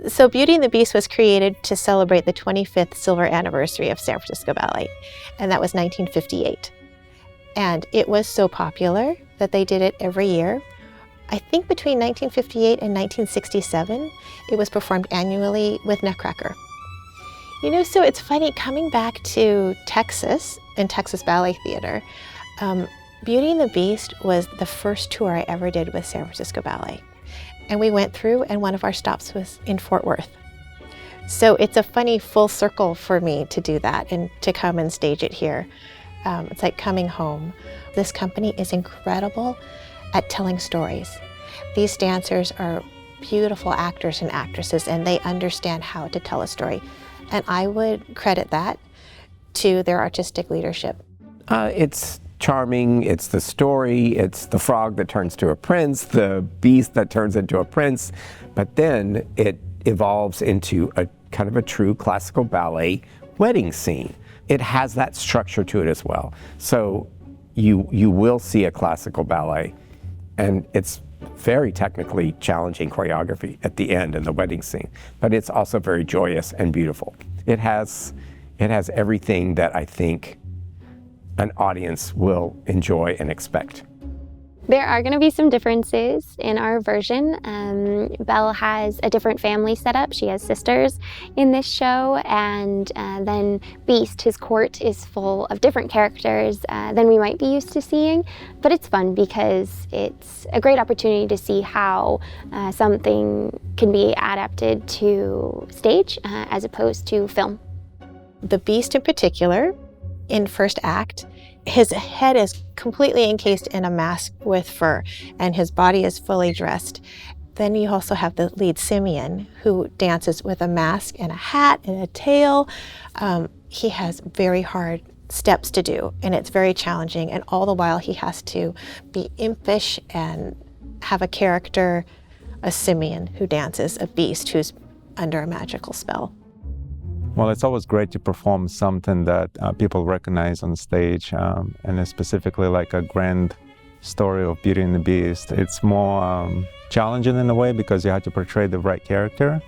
So Beauty and the Beast was created to celebrate the 25th silver anniversary of San Francisco Ballet, and that was 1958. And it was so popular that they did it every year. I think between 1958 and 1967, it was performed annually with Nutcracker. You know, so it's funny, coming back to Texas and Texas Ballet Theater, Beauty and the Beast was the first tour I ever did with San Francisco Ballet. And we went through, and one of our stops was in Fort Worth. So it's a funny full circle for me to do that and to come and stage it here. It's like coming home. This company is incredible at telling stories. These dancers are beautiful actors and actresses, and they understand how to tell a story. And I would credit that to their artistic leadership. It's charming, it's the story, it's the frog that turns to a prince, the beast that turns into a prince, but then it evolves into a kind of a true classical ballet wedding scene. It has that structure to it as well. So you will see a classical ballet, and it's very technically challenging choreography at the end in the wedding scene, but it's also very joyous and beautiful. It has everything that I think an audience will enjoy and expect. There are going to be some differences in our version. Belle has a different family setup. She has sisters in this show, and then Beast, his court, is full of different characters than we might be used to seeing. But it's fun because it's a great opportunity to see how something can be adapted to stage as opposed to film. The Beast in particular, in first act, his head is completely encased in a mask with fur, and his body is fully dressed. Then you also have the lead, Simeon, who dances with a mask and a hat and a tail. He has very hard steps to do, and it's very challenging, and all the while he has to be impish and have a character, a Simeon, who dances a beast who's under a magical spell. Well, it's always great to perform something that people recognize on stage, and specifically like a grand story of Beauty and the Beast. It's more challenging in a way because you have to portray the right character,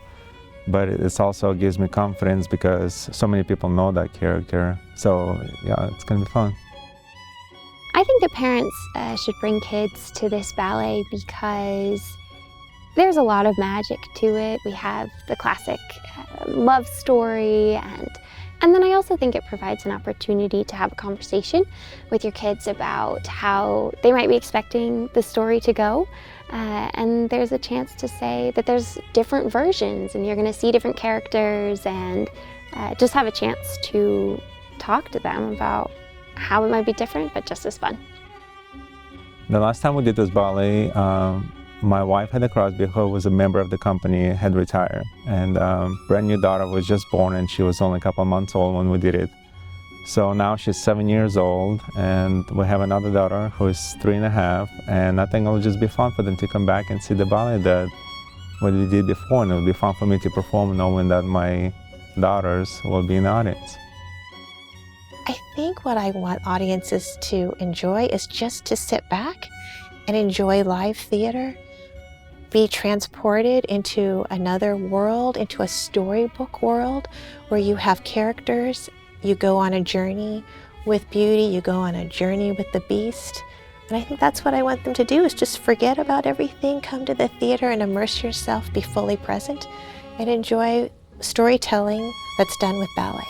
but it also gives me confidence because so many people know that character. So yeah, it's gonna be fun. I think that parents should bring kids to this ballet because there's a lot of magic to it. We have the classic love story, and then I also think it provides an opportunity to have a conversation with your kids about how they might be expecting the story to go. And there's a chance to say that there's different versions, and you're gonna see different characters, and just have a chance to talk to them about how it might be different, but just as fun. The last time we did this ballet, my wife, Heather Crosby, who was a member of the company, had retired, and brand new daughter was just born, and she was only a couple months old when we did it. So now she's 7 years old, and we have another daughter who is 3.5, and I think it'll just be fun for them to come back and see the ballet that what we did before, and it'll be fun for me to perform knowing that my daughters will be in the audience. I think what I want audiences to enjoy is just to sit back and enjoy live theater, be transported into another world, into a storybook world where you have characters, you go on a journey with Beauty, you go on a journey with the Beast. And I think that's what I want them to do, is just forget about everything, come to the theater and immerse yourself, be fully present, and enjoy storytelling that's done with ballet.